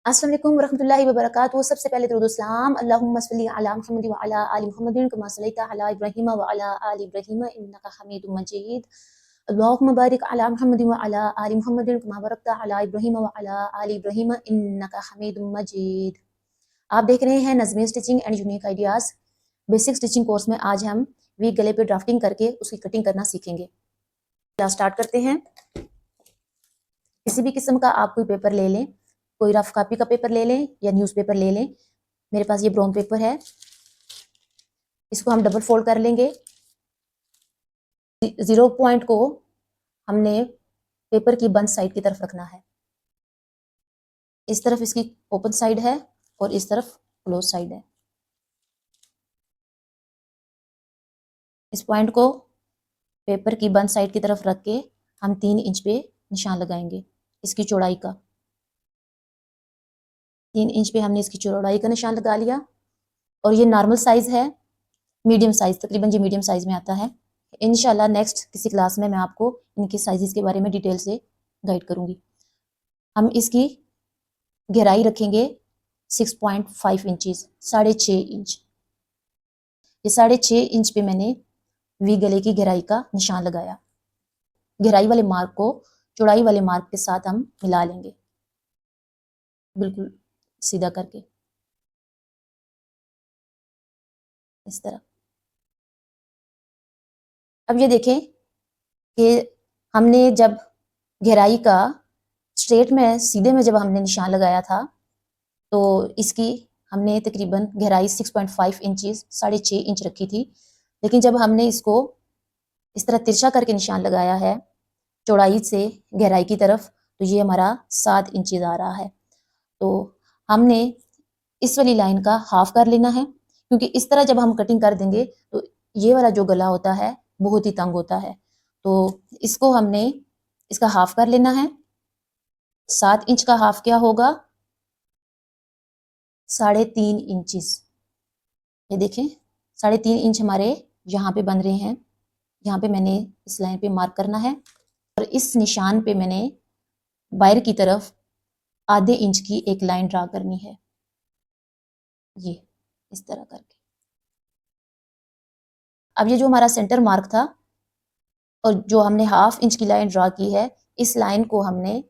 अस्सलाम वालेकुम रहमतुल्लाहि व बरकातुहू। सबसे पहले दुरूद सलाम अल्लाहुम्मा सल्ली अला मुहम्मद व अला आलि मुहम्मदिन कमा सल्लैता अला इब्राहीम व अला आलि इब्राहीम इन्नका हमीदुम मजीद। अल्लाहुम्मा बारिक अला मुहम्मद व अला आलि मुहम्मदिन कमा बारकता अला इब्राहीम व अला आलि इब्राहीम इन्नका हमीदुम मजीद। आप देख रहे हैं नज़्में stitching and unique ideas. Basic stitching course में आज हम वी गले पे ड्राफ्टिंग करके उसकी कटिंग करना सीखेंगे। क्लास स्टार्ट करते हैं। किसी भी किस्म का आप कोई पेपर ले लें, कोई रफ कॉपी का पेपर ले लें या न्यूज़पेपर ले लें। मेरे पास ये ब्राउन पेपर है, इसको हम डबल फोल्ड कर लेंगे। 0 पॉइंट को हमने पेपर की बंद साइड की तरफ रखना है। इस तरफ इसकी ओपन साइड है और इस तरफ क्लोज साइड है। इस पॉइंट को पेपर की बंद साइड की तरफ रख के हम 3 इंच पे निशान लगाएंगे इसकी चौड़ाई का। 3 इंच पे हमने इसकी चौड़ाई का निशान लगा लिया। और ये नॉर्मल साइज है, मीडियम साइज, तकरीबन ये मीडियम साइज में आता है। इंशाल्लाह नेक्स्ट किसी क्लास में मैं आपको इनके साइजेस के बारे में डिटेल से गाइड करूंगी। हम इसकी गहराई रखेंगे 6.5 इंचेस, 6.5 इंच। ये 6.5 इंच पे मैंने वी गले की गहराई का निशान लगाया। गहराई वाले मार्क को चौड़ाई वाले मार्क के साथ हम मिला लेंगे, बिल्कुल सीधा करके इस तरह। अब ये देखें कि हमने जब गहराई का स्ट्रेट में सीधे में जब हमने निशान लगाया था तो इसकी हमने तकरीबन गहराई 6.5 इंचेस, 6.5 इंच रखी थी। लेकिन जब हमने इसको इस तरह तिरछा करके निशान लगाया है चौड़ाई से गहराई की तरफ, तो ये हमारा 7 इंचेस आ रहा है। तो हमने इस वाली लाइन का हाफ कर लेना है, क्योंकि इस तरह जब हम कटिंग कर देंगे तो ये वाला जो गला होता है बहुत ही तंग होता है। तो इसको हमने इसका हाफ कर लेना है। 7 इंच का हाफ क्या होगा? 3.5 इंचेस। ये देखें 3.5 इंच हमारे यहाँ पे बन रहे हैं। यहाँ पे मैंने इस लाइन पे मार्क करना है और इस निशान पे मैंने बाहर की तरफ आधे इंच की एक लाइन ड्रा करनी है, ये इस तरह करके। अब ये जो हमारा सेंटर मार्क था और जो हमने हाफ इंच की लाइन ड्रा की है, इस लाइन को हमने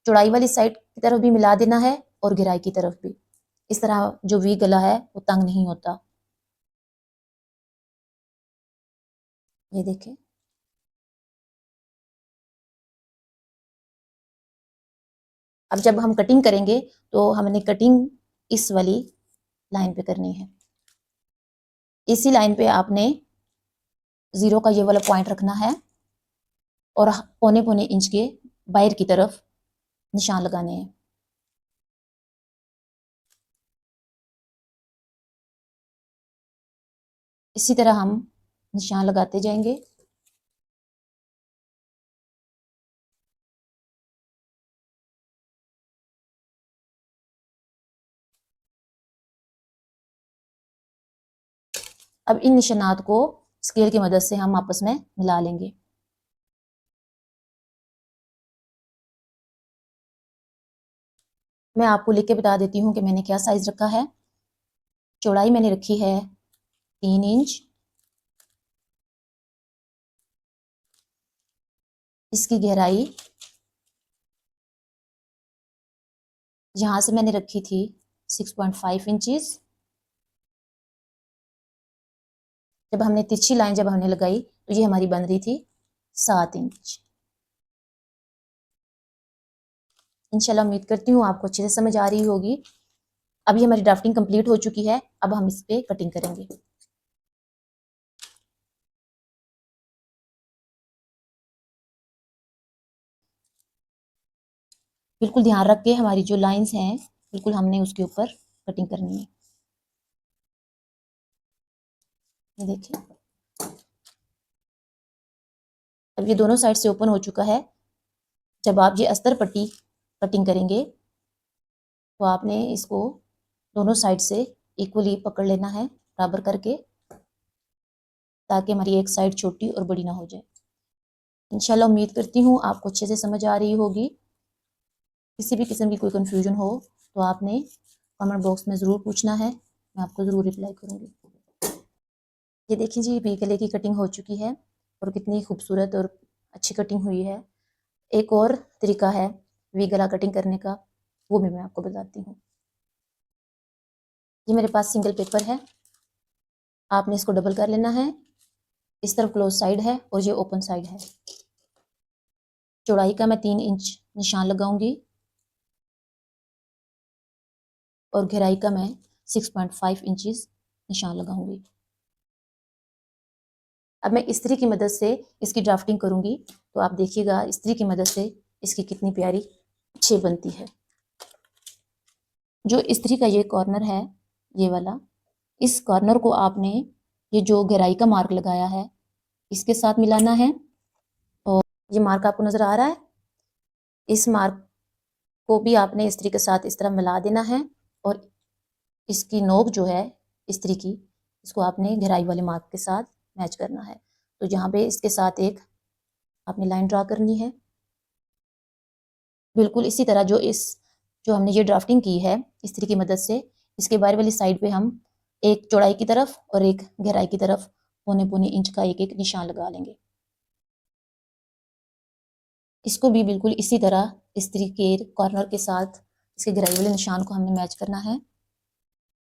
चौड़ाई वाली साइड की तरफ भी मिला देना है और गहराई की तरफ भी। इस तरह जो वी गला है वो तंग नहीं होता। ये देखें, अब जब हम कटिंग करेंगे तो हमने कटिंग इस वाली लाइन पे करनी है। इसी लाइन पे आपने 0 का ये वाला पॉइंट रखना है और पौने पौने इंच के बाहर की तरफ निशान लगाने हैं। इसी तरह हम निशान लगाते जाएंगे। अब इन निशानात को स्केल की मदद से हम आपस में मिला लेंगे। मैं आपको लिख के बता देती हूँ कि मैंने क्या साइज रखा है। चौड़ाई मैंने रखी है 3 इंच। इसकी गहराई यहाँ से मैंने रखी थी 6.5 इंचेस। जब हमने तिरछी लाइन जब हमने लगाई तो ये हमारी बन रही थी 7 इंच। इंशाल्लाह उम्मीद करती हूँ आपको अच्छे से समझ आ रही होगी। अभी हमारी ड्राफ्टिंग कंप्लीट हो चुकी है, अब हम इस पे कटिंग करेंगे। बिल्कुल ध्यान रख के हमारी जो लाइंस हैं बिल्कुल हमने उसके ऊपर कटिंग करनी है। ये देखिए, अब ये दोनों साइड से ओपन हो चुका है। जब आप ये अस्तर पट्टी कटिंग करेंगे तो आपने इसको दोनों साइड से इक्वली पकड़ लेना है, बराबर करके, ताकि हमारी एक साइड छोटी और बड़ी ना हो जाए। इंशाल्लाह उम्मीद करती हूँ आपको अच्छे से समझ आ रही होगी। किसी भी किस्म की कोई कंफ्यूजन हो तो आपने कमेंट बॉक्स में ज़रूर पूछना है, मैं आपको ज़रूर रिप्लाई करूँगी। ये देखिए जी, वी गले की कटिंग हो चुकी है और कितनी खूबसूरत और अच्छी कटिंग हुई है। एक और तरीका है वी गला कटिंग करने का, वो भी मैं आपको बताती हूँ। ये मेरे पास सिंगल पेपर है, आपने इसको डबल कर लेना है। इस तरफ क्लोज साइड है और ये ओपन साइड है। चौड़ाई का मैं 3 इंच निशान लगाऊंगी और गहराई का मैं 6.5 इंचेस निशान लगाऊंगी। अब मैं इस्त्री की मदद से इसकी ड्राफ्टिंग करूंगी, तो आप देखिएगा इस्त्री की मदद से इसकी कितनी प्यारी शेप बनती है। जो इस्त्री का ये कॉर्नर है, ये वाला, इस कॉर्नर को आपने ये जो गहराई का मार्क लगाया है इसके साथ मिलाना है। और ये मार्क आपको नजर आ रहा है, इस मार्क को भी आपने इस्त्री के साथ इस तरह मिला देना है और इसकी नोक जो है इस्त्री की, इसको आपने गहराई वाले मार्क के साथ मैच करना है। तो यहाँ पे इसके साथ एक आपने लाइन ड्रा करनी है, बिल्कुल इसी तरह जो हमने ये ड्राफ्टिंग की है इस्त्री की मदद से, इसके बाहर वाली साइड पे हम एक चौड़ाई की तरफ और एक गहराई की तरफ पौने पौने इंच का एक एक निशान लगा लेंगे। इसको भी बिल्कुल इसी तरह इस्त्री के कॉर्नर के साथ इसके गहराई वाले निशान को हमने मैच करना है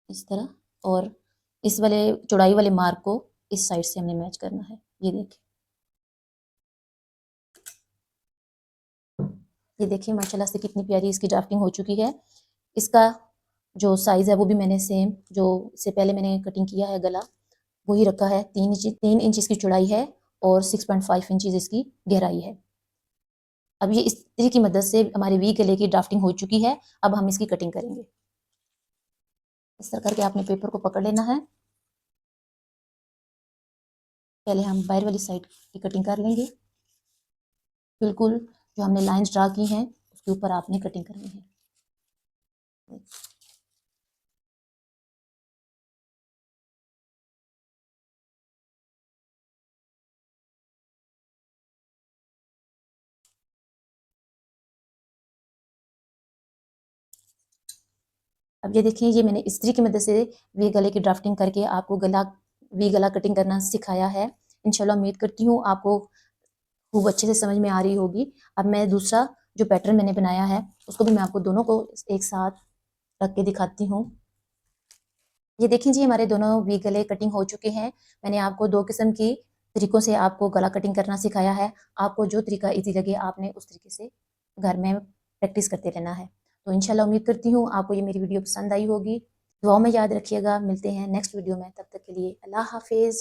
इस तरह, और इस वाले चौड़ाई वाले मार्क को इस साइड से हमने मैच करना है। ये देखिए माशाल्लाह से कितनी प्यारी इसकी ड्राफ्टिंग हो चुकी है। इसका जो साइज़ है वो भी मैंने सेम जो इससे पहले मैंने कटिंग किया है गला, वही रखा है। 3 इंच इसकी चौड़ाई है और 6.5 इंचेस इसकी गहराई है। अब ये इस्त्री की मदद से हमारी वी गले की ड्राफ्टिंग हो चुकी है। अब हम इसकी कटिंग करेंगे। इस तरह करके आपने पेपर को पकड़ लेना है। पहले हम बाहर वाली साइड की कटिंग कर लेंगे। बिल्कुल जो हमने लाइंस ड्रा की हैं उसके ऊपर आपने कटिंग करनी है। अब ये देखिए, ये मैंने इस्त्री की मदद से वी गले की ड्राफ्टिंग करके आपको वी गला कटिंग करना सिखाया है। इंशाल्लाह उम्मीद करती हूँ आपको खूब अच्छे से समझ में आ रही होगी। अब मैं दूसरा जो पैटर्न मैंने बनाया है उसको भी मैं आपको दोनों को एक साथ रख के दिखाती हूँ। ये देखिए जी, हमारे दोनों वी गले कटिंग हो चुके हैं। मैंने आपको 2 किस्म की तरीकों से आपको गला कटिंग करना सिखाया है। आपको जो तरीका ईज़ी लगे आपने उस तरीके से घर में प्रैक्टिस करते रहना है। तो इंशाल्लाह उम्मीद करती हूँ आपको ये मेरी वीडियो पसंद आई होगी। दुआओं में याद रखिएगा। मिलते हैं नेक्स्ट वीडियो में, तब तक के लिए अल्लाह हाफ़िज़।